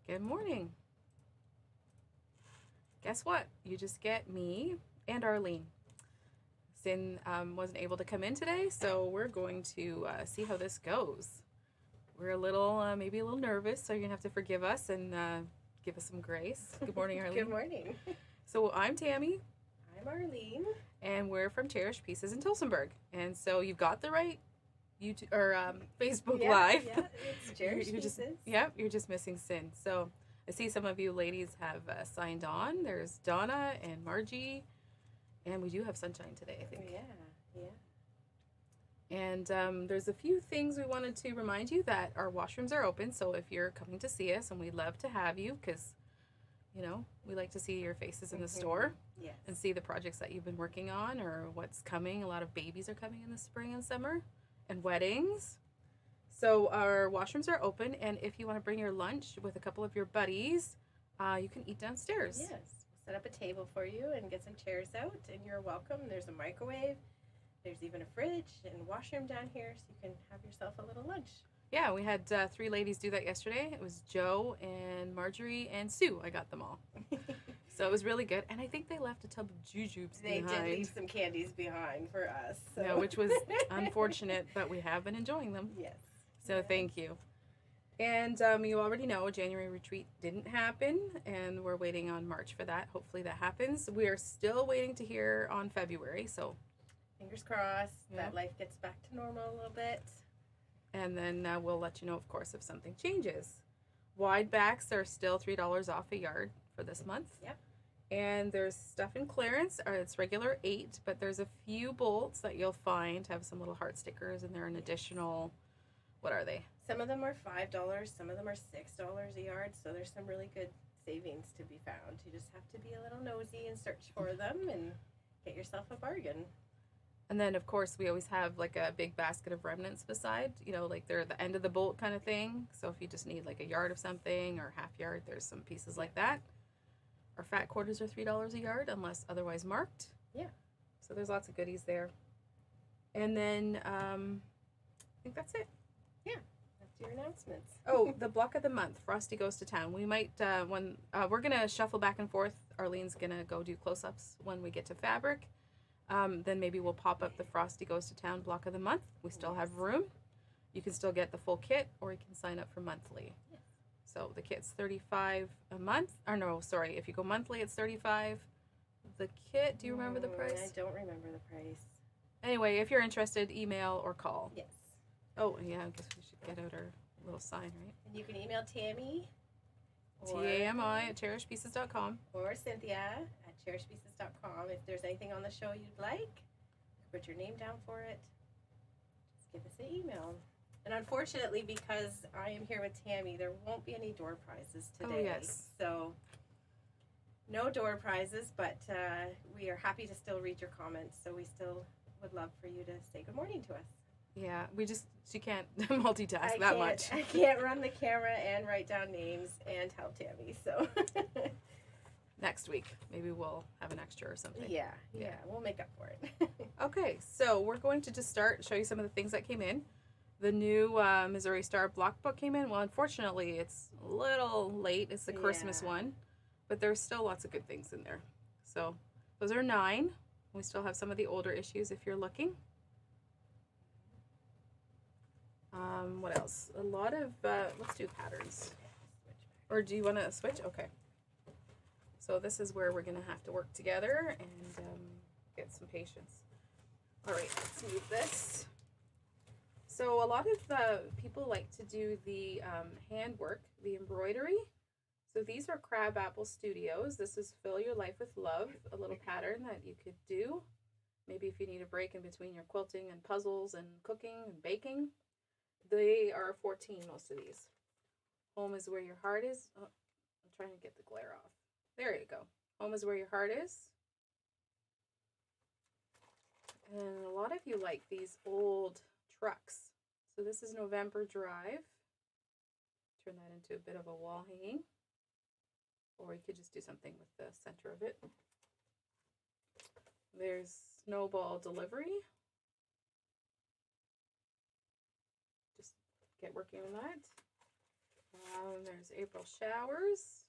Good morning. Guess what? You just get me and Arlene. Sin wasn't able to come in today, so we're going to see how this goes. We're a little, maybe a little nervous, so you're going to have to forgive us and give us some grace. Good morning, Arlene. Good morning. So I'm Tammy. I'm Arlene. And we're from Cherished Pieces in Tillsonburg. And so you've got the right YouTube or Facebook Live. Yeah, it's Cherished Pieces. Yep, you're just missing Sin. So I see some of you ladies have signed on. There's Donna and Margie, and we do have Sunshine today, I think. Yeah. And there's a few things we wanted to remind you that our washrooms are open. So if you're coming to see us, and we'd love to have you, because we like to see your faces in the store. Yes. And see the projects that you've been working on or what's coming. A lot of babies are coming in the spring and summer, and weddings. So our washrooms are open, and if you want to bring your lunch with a couple of your buddies, you can eat downstairs. Yes. We'll set up a table for you and get some chairs out, and you're welcome. There's a microwave. There's even a fridge and washroom down here, so you can have yourself a little lunch. Yeah, we had 3 ladies do that yesterday. It was Joe and Marjorie and Sue. I got them all. So it was really good. And I think they left a tub of jujubes behind. They did leave some candies behind for us. So. Yeah, which was unfortunate, but we have been enjoying them. Yes. So thank you. And you already know January retreat didn't happen, and we're waiting on March for that. Hopefully that happens. We are still waiting to hear on February, so fingers crossed that life gets back to normal a little bit. And then we'll let you know, of course, if something changes. Wide backs are still $3 off a yard for this month. Yep. And there's stuff in clearance. It's regular $8, but there's a few bolts that you'll find have some little heart stickers, and they're an additional. What are they? Some of them are $5. Some of them are $6 a yard. So there's some really good savings to be found. You just have to be a little nosy and search for them and get yourself a bargain. And then, of course, we always have like a big basket of remnants beside, like they're the end of the bolt kind of thing. So if you just need like a yard of something or half yard, there's some pieces like that. Our fat quarters are $3 a yard unless otherwise marked. Yeah. So there's lots of goodies there. And then I think that's it. Yeah. That's your announcements. Oh, the block of the month, Frosty Goes to Town. We might, when we're going to shuffle back and forth. Arlene's going to go do close-ups when we get to fabric. Then maybe we'll pop up the Frosty Goes to Town block of the month. We still have room. You can still get the full kit, or you can sign up for monthly. Yes. So the kit's $35 a month. Or no, sorry, if you go monthly, it's $35. The kit, do you remember the price? I don't remember the price. Anyway, if you're interested, email or call. Yes. Oh, yeah, I guess we should get out our little sign, right? And you can email Tammy. TAMI@cherishedpieces.com. Or Cynthia at cherishedpieces.com. If there's anything on the show you'd like, put your name down for it. Just give us an email. And unfortunately, because I am here with Tammy, there won't be any door prizes today. Oh, yes. So no door prizes, but we are happy to still read your comments. So we still would love for you to say good morning to us. Yeah, she can't multitask that much. I can't run the camera and write down names and help Tammy, so. Next week, maybe we'll have an extra or something. Yeah, we'll make up for it. Okay, so we're going to just show you some of the things that came in. The new Missouri Star block book came in. Well, unfortunately, it's a little late. It's the Christmas one, but there's still lots of good things in there. So those are 9. We still have some of the older issues if you're looking. What else? A lot of, let's do patterns. Or do you want to switch? Okay. So this is where we're going to have to work together and get some patience. All right, let's move this. So a lot of people like to do the handwork, the embroidery. So these are Crabapple Studios. This is Fill Your Life with Love, a little pattern that you could do. Maybe if you need a break in between your quilting and puzzles and cooking and baking. They are 14, most of these. Home is where your heart is. Oh, I'm trying to get the glare off. There you go. Home is where your heart is. And a lot of you like these old trucks. So this is November Drive. Turn that into a bit of a wall hanging. Or you could just do something with the center of it. There's Snowball Delivery. Just get working on that. There's There's April showers.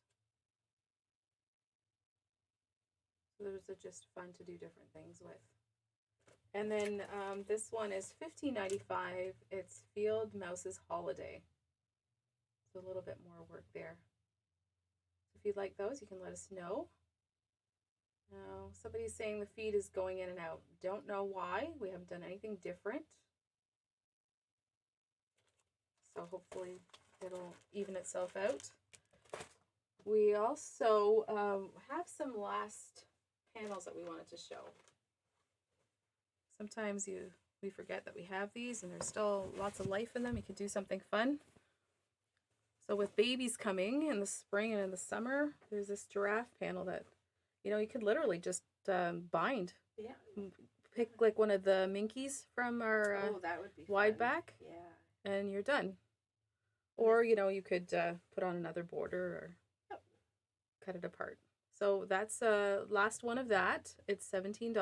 So those are just fun to do different things with. And then this one is $15.95. It's Field Mouse's Holiday. So a little bit more work there. If you'd like those, you can let us know. Now, somebody's saying the feed is going in and out. Don't know why. We haven't done anything different. So hopefully it'll even itself out. We also have some last panels that we wanted to show. Sometimes we forget that we have these and there's still lots of life in them. You could do something fun. So with babies coming in the spring and in the summer, there's this giraffe panel that, you know, you could literally just bind. Yeah. Pick like one of the minkies from our that would be wide fun. back. Yeah. And you're done. Or, you know, you could put on another border or cut it apart. So that's last one of that. It's $17.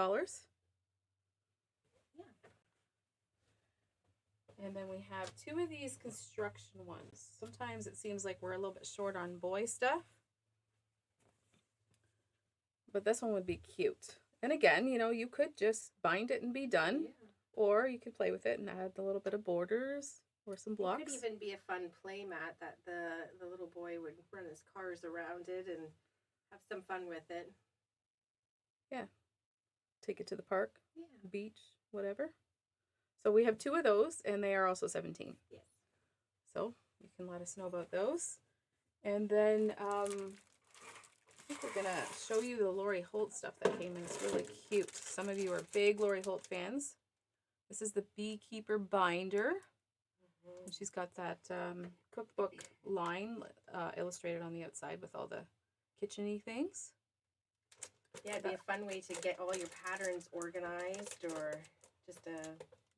Yeah. And then we have two of these construction ones. Sometimes it seems like we're a little bit short on boy stuff. But this one would be cute. And again, you know, you could just bind it and be done. Yeah. Or you could play with it and add a little bit of borders or some blocks. It could even be a fun play mat that the little boy would run his cars around it and have some fun with it. Yeah. Take it to the park, Yeah. beach, whatever. So we have two of those, and they are also 17. Yes. So you can let us know about those. And then I think we're going to show you the Lori Holt stuff that came in. It's really cute. Some of you are big Lori Holt fans. This is the Beekeeper Binder. And she's got that cookbook line illustrated on the outside with all the kitchen-y things. Yeah, it'd be a fun way to get all your patterns organized, or just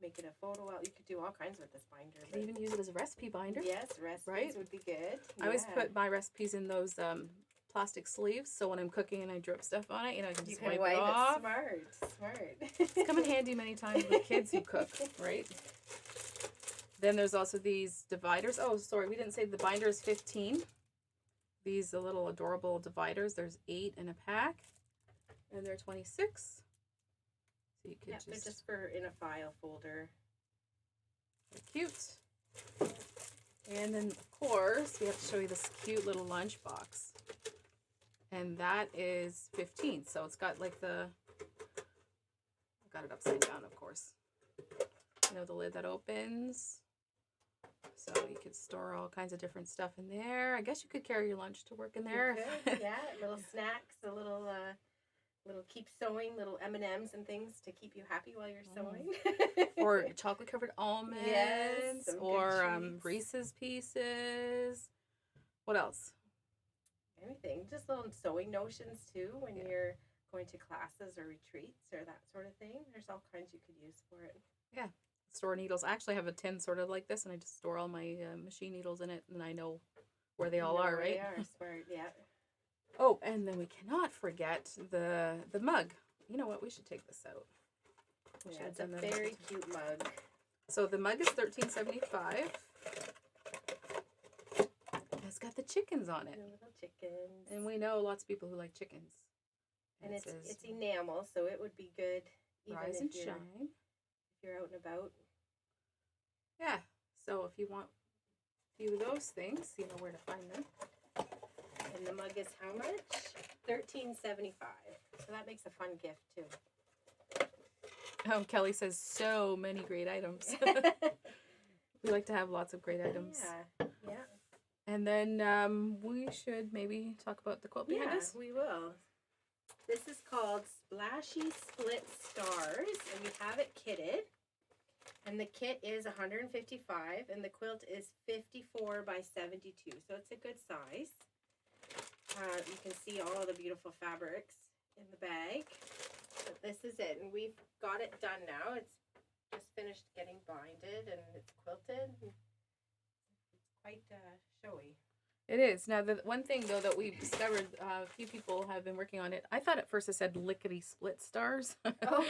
make it a photo out. You could do all kinds with this binder. You could even use it as a recipe binder. Yes, recipes right? would be good. I always put my recipes in those plastic sleeves, so when I'm cooking and I drip stuff on it, you know, I can just wipe it off. Smart. It's come in handy many times with kids who cook, right? Then there's also these dividers. Oh, sorry, we didn't say the binder is 15. These are little adorable dividers. There's 8 in a pack, and they're 26. So you could they're just for in a file folder. They're cute. And then, of course, we have to show you this cute little lunch box. And that is 15. So it's got like I got it upside down, of course. You know, the lid that opens. So you could store all kinds of different stuff in there. I guess you could carry your lunch to work in there. You could, yeah, little snacks, a little keep sewing, little M&Ms and things to keep you happy while you're sewing. Or chocolate covered almonds. Yes, or Reese's Pieces. What else? Anything. Just little sewing notions too when you're going to classes or retreats or that sort of thing. There's all kinds you could use for it. Yeah. Store needles. I actually have a tin sort of like this, and I just store all my machine needles in it, and I know where they all are, right? They are smart, yeah. Oh, and then we cannot forget the mug. You know what? We should take this out. Yeah, it's a very cute mug. So the mug is $13.75. It's got the chickens on it. The little chickens. And we know lots of people who like chickens. And it's enamel, so it would be good even Rise if and you're, shine. If you're out and about. Yeah. So if you want a few of those things, you know where to find them. And the mug is how much? $13.75. So that makes a fun gift too. Oh, Kelly says so many great items. We like to have lots of great items. Yeah. And then we should maybe talk about the quilt behind us. We will. This is called Splashy Split Stars, and we have it kitted. And the kit is $155, and the quilt is 54 by 72, so it's a good size. You can see all the beautiful fabrics in the bag. But this is it, and we've got it done now. It's just finished getting binded, and it's quilted. It's quite showy. It is. Now, the one thing, though, that we've discovered, a few people have been working on it. I thought at first it said lickety split stars. Oh.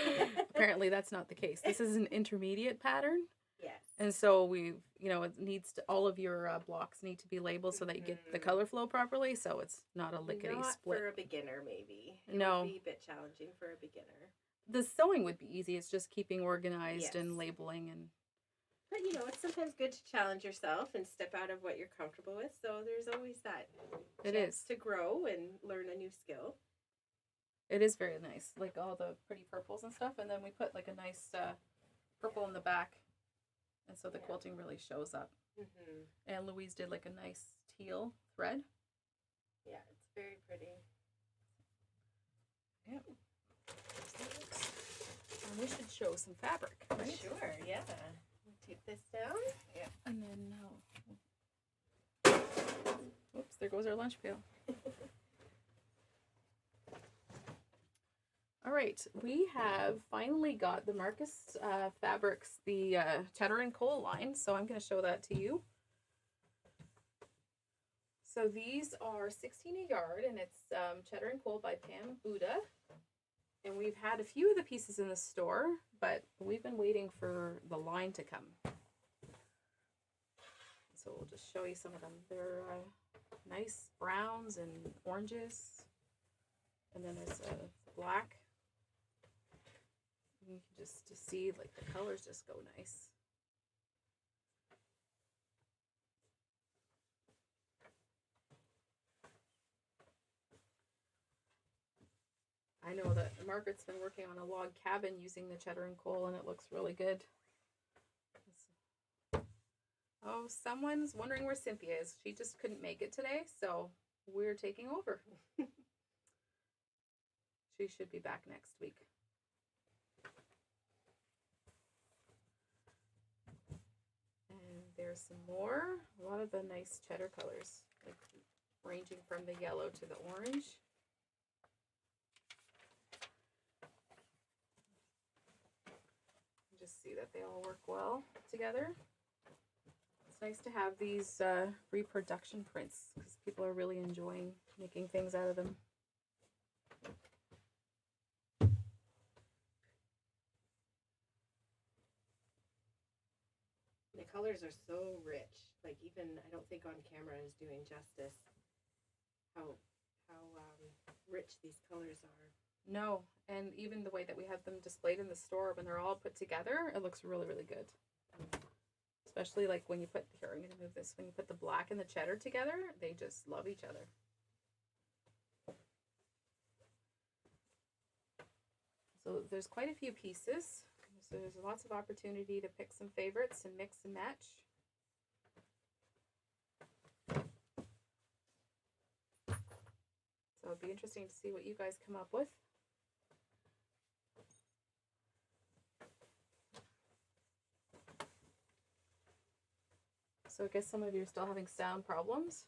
Apparently, that's not the case. This is an intermediate pattern. Yes. And so we've, it needs to, all of your blocks need to be labeled so that you get the color flow properly. So it's not a lickety Not split. for a beginner, maybe. It No. would be a bit challenging for a beginner. The sewing would be easy. It's just keeping organized Yes. and labeling and. But it's sometimes good to challenge yourself and step out of what you're comfortable with. So there's always that chance to grow and learn a new skill. It is very nice, like all the pretty purples and stuff, and then we put like a nice purple in the back, and so the quilting really shows up. Mm-hmm. And Louise did like a nice teal thread. Yeah, it's very pretty. Yep. And we should show some fabric, right? Sure, yeah. Take this down. Yeah. And then oops, there goes our lunch pail. All right, we have finally got the Marcus Fabrics, the Cheddar and Coal line, so I'm going to show that to you. So these are $16 a yard, and it's Cheddar and Coal by Pam Buddha. And we've had a few of the pieces in the store, but we've been waiting for the line to come. So we'll just show you some of them. They're nice browns and oranges. And then there's a black. You can just see like the colors just go nice. I know that Margaret's been working on a log cabin using the Cheddar and Coal, and it looks really good. Oh, someone's wondering where Cynthia is. She just couldn't make it today, so we're taking over. She should be back next week. And there's some more. A lot of the nice cheddar colors, like ranging from the yellow to the orange. Just see that they all work well together. It's nice to have these reproduction prints because people are really enjoying making things out of them. The colors are so rich. Like even I don't think on camera is doing justice how rich these colors are. No, and even the way that we have them displayed in the store when they're all put together, it looks really, really good. Especially like when you put, here, I'm going to move this, when you put the black and the cheddar together, they just love each other. So there's quite a few pieces. So there's lots of opportunity to pick some favorites and mix and match. So it'd be interesting to see what you guys come up with. So I guess some of you are still having sound problems.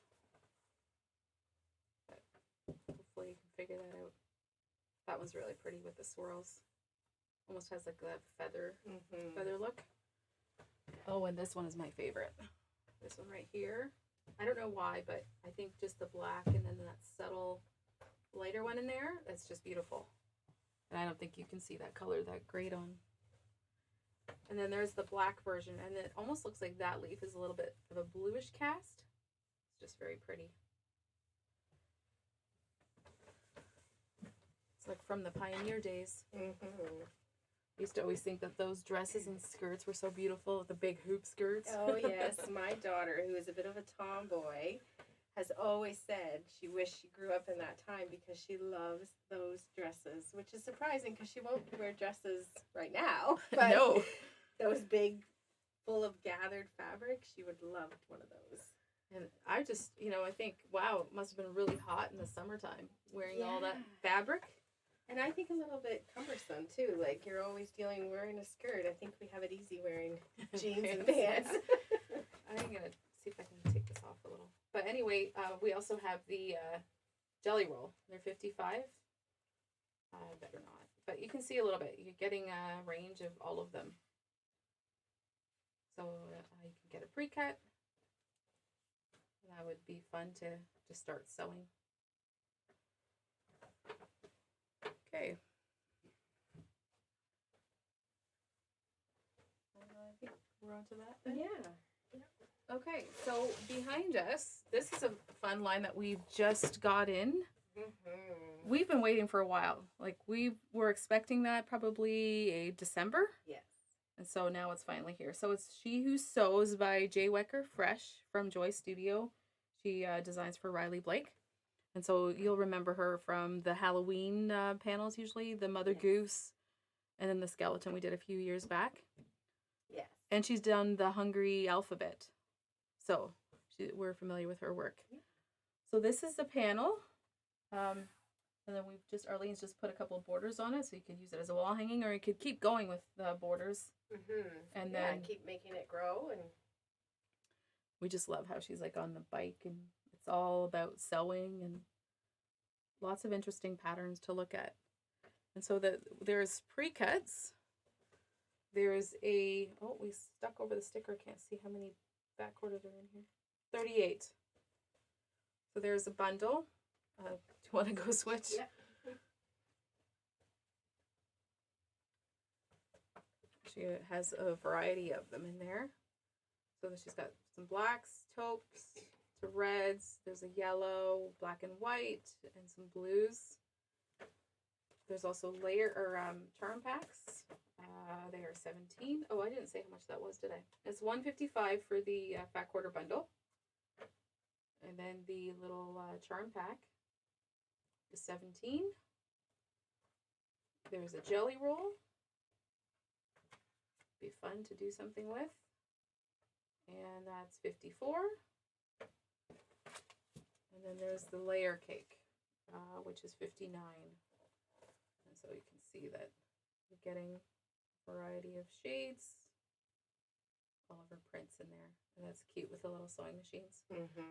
But hopefully you can figure that out. That one's really pretty with the swirls. Almost has like that feather look. Oh, and this one is my favorite. This one right here. I don't know why, but I think just the black and then that subtle lighter one in there, that's just beautiful. And I don't think you can see that color that great on. And then there's the black version, and it almost looks like that leaf is a little bit of a bluish cast. It's just very pretty. It's like from the pioneer days. I used to always think that those dresses and skirts were so beautiful, the big hoop skirts. Oh yes, my daughter, who is a bit of a tomboy, has always said she wished she grew up in that time because she loves those dresses, which is surprising because she won't wear dresses right now. But no. Those big, full of gathered fabric, she would love one of those. And I just, I think, wow, it must have been really hot in the summertime wearing all that fabric. And I think a little bit cumbersome too. Like you're always wearing a skirt. I think we have it easy wearing jeans and pants. I'm gonna see if I can take this off a little. But anyway, we also have the jelly roll. They're 55. Better not, but you can see a little bit. You're getting a range of all of them. So you can get a pre-cut. That would be fun to just start sewing. Okay. I think over onto that then? Yeah. Okay, so behind us, this is a fun line that we've just got in. We've been waiting for a while. Like, we were expecting that probably a December. Yes. And so now it's finally here. So it's She Who Sews by Jay Wecker Fresh from Joy Studio. She designs for Riley Blake. And so you'll remember her from the Halloween panels, usually, the Mother Goose, and then the skeleton we did a few years back. Yes. And she's done the Hungry Alphabet. So we're familiar with her work. Yeah. So this is the panel. And then Arlene's just put a couple of borders on it, so you could use it as a wall hanging, or you could keep going with the borders. And then keep making it grow. And we just love how she's like on the bike, and it's all about sewing and lots of interesting patterns to look at. And so there's pre-cuts. There's we stuck over the sticker. Can't see how many back quarters are in here. 38. So there's a bundle. Do you want to go switch? Yeah. She has a variety of them in there. So she's got some blacks, taupes, to reds. There's a yellow, black and white, and some blues. There's also charm packs. They are 17. Oh, I didn't say how much that was, did I? It's $155 for the fat quarter bundle. And then the little charm pack is 17. There's a jelly roll. Be fun to do something with. And that's 54. And then there's the layer cake, which is 59. And so you can see that you're getting a variety of shades. All of her prints in there. And that's cute with the little sewing machines.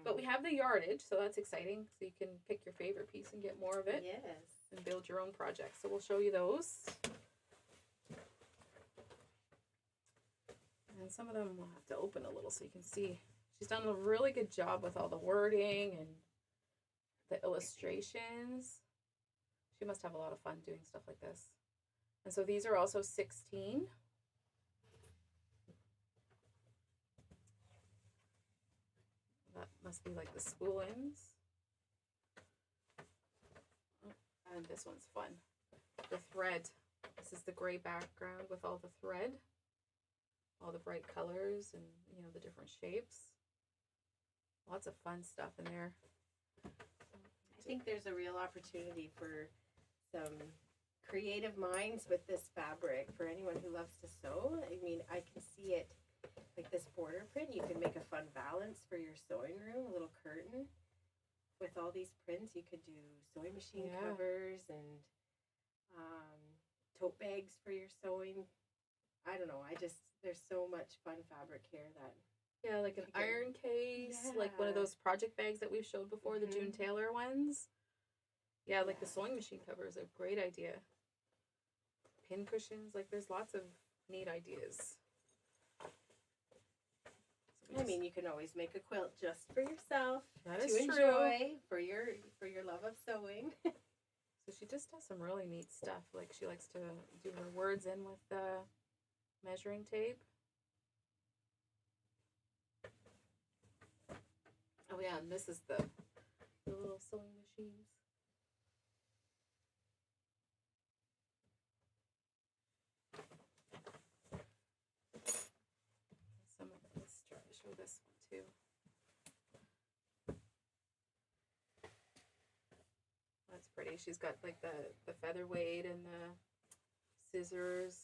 But we have the yardage, so that's exciting. So you can pick your favorite piece and get more of it. Yes. And build your own project. So we'll show you those. And some of them we'll have to open a little so you can see. She's done a really good job with all the wording and the illustrations. She must have a lot of fun doing stuff like this. And so these are also 16. That must be like the spool ends. And this one's fun. The thread. This is the gray background with all the thread. All the bright colors and, the different shapes. Lots of fun stuff in there. I think there's a real opportunity for some creative minds with this fabric for anyone who loves to sew. I mean, I can see it like this border print. You can make a fun valance for your sewing room, a little curtain. With all these prints, you could do sewing machine covers and tote bags for your sewing. I don't know. There's so much fun fabric here that. Yeah, like an iron case, like one of those project bags that we've showed before, the June Taylor ones. Yeah, like the sewing machine cover is a great idea. Pin cushions, like there's lots of neat ideas. I mean, you can always make a quilt just for yourself that is to true. enjoy for your love of sewing. So she just does some really neat stuff. Like she likes to do her words in with the measuring tape. Oh yeah, and this is the little sewing machines. Let's try to show this one too. That's pretty. She's got like the featherweight and the scissors.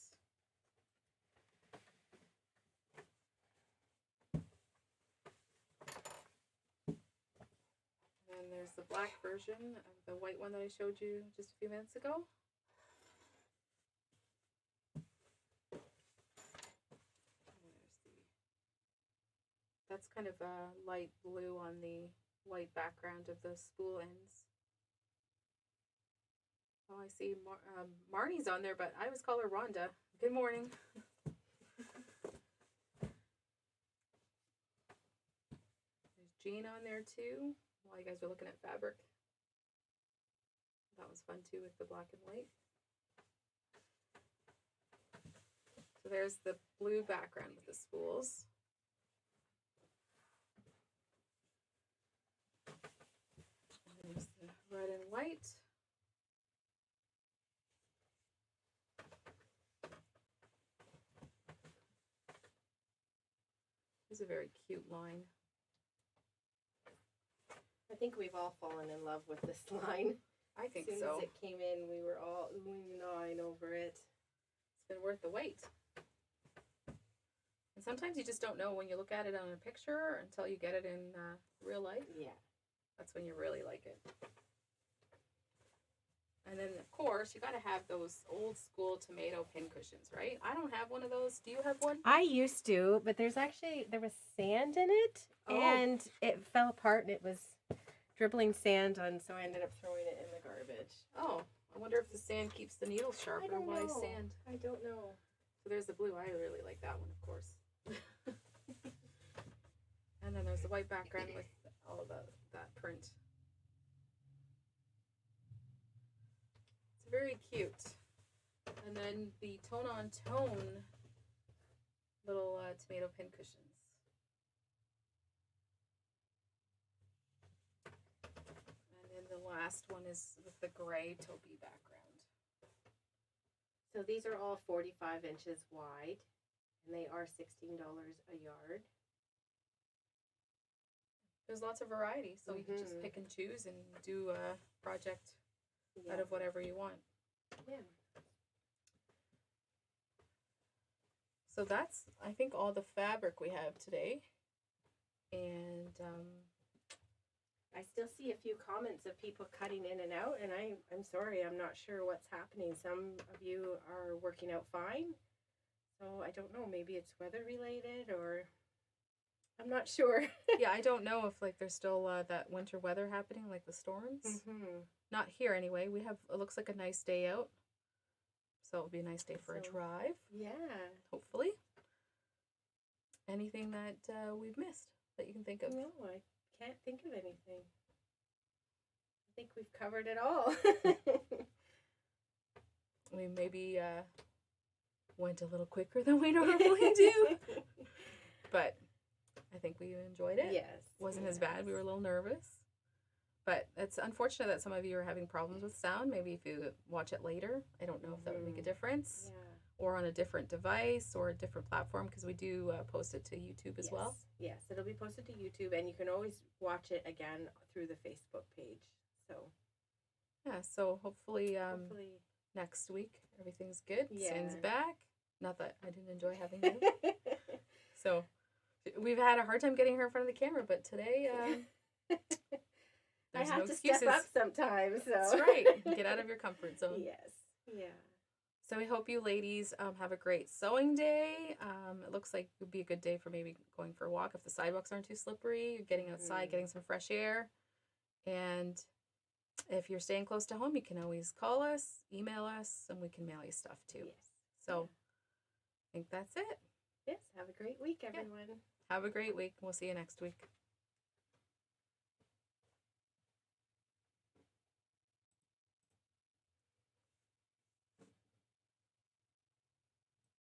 And there's the black version of the white one that I showed you just a few minutes ago. That's kind of a light blue on the white background of the spool ends. Oh, I see Marnie's on there, but I always call her Rhonda. Good morning. There's Jean on there too, while you guys are looking at fabric. That was fun too with the black and white. So there's the blue background with the spools. And there's the red and white. It's a very cute line. I think we've all fallen in love with this line. I think as soon so. as it came in, we were all oohing and awing over it. It's been worth the wait. And sometimes you just don't know when you look at it on a picture until you get it in real life. Yeah. That's when you really like it. And then, of course, you got to have those old school tomato pin cushions, right? I don't have one of those. Do you have one? I used to, but there was sand in it, and it fell apart, and it was dribbling sand on, so I ended up throwing it in the garbage. Oh, I wonder if the sand keeps the needles sharp or why sand. I don't know. So there's the blue. I really like that one, of course. And then there's the white background with all of that print. It's very cute. And then the tone-on-tone little tomato pin cushions. And then the last one is with the gray taupey background. So these are all 45 inches wide, and they are $16 a yard. There's lots of variety, so you can just pick and choose and do a project out of whatever you want. Yeah. So that's, I think, all the fabric we have today. And I still see a few comments of people cutting in and out, and I'm sorry, I'm not sure what's happening. Some of you are working out fine, so I don't know, maybe it's weather related, or I'm not sure. yeah, I don't know if like there's still that winter weather happening, like the storms. Mm-hmm. Not here anyway. We have, it looks like a nice day out. So it'll be a nice day for a drive. Yeah. Hopefully. Anything that we've missed that you can think of? No, I can't think of anything. I think we've covered it all. We maybe went a little quicker than we normally do. But I think we enjoyed it. Yes. Wasn't as bad. We were a little nervous. But it's unfortunate that some of you are having problems with sound. Maybe if you watch it later, I don't know if that would make a difference. Yeah. Or on a different device or a different platform, because we do post it to YouTube as well. Yes, it'll be posted to YouTube, and you can always watch it again through the Facebook page. So yeah, so hopefully next week everything's good. Yeah. Sin's back. Not that I didn't enjoy having you. So we've had a hard time getting her in front of the camera, but today I have no to excuses. step up sometimes. So. That's right. Get out of your comfort zone. Yes. Yeah. So we hope you ladies have a great sewing day. It looks like it would be a good day for maybe going for a walk if the sidewalks aren't too slippery, getting outside, getting some fresh air. And if you're staying close to home, you can always call us, email us, and we can mail you stuff too. Yes. So I think that's it. Yes. Have a great week, everyone. Have a great week. We'll see you next week.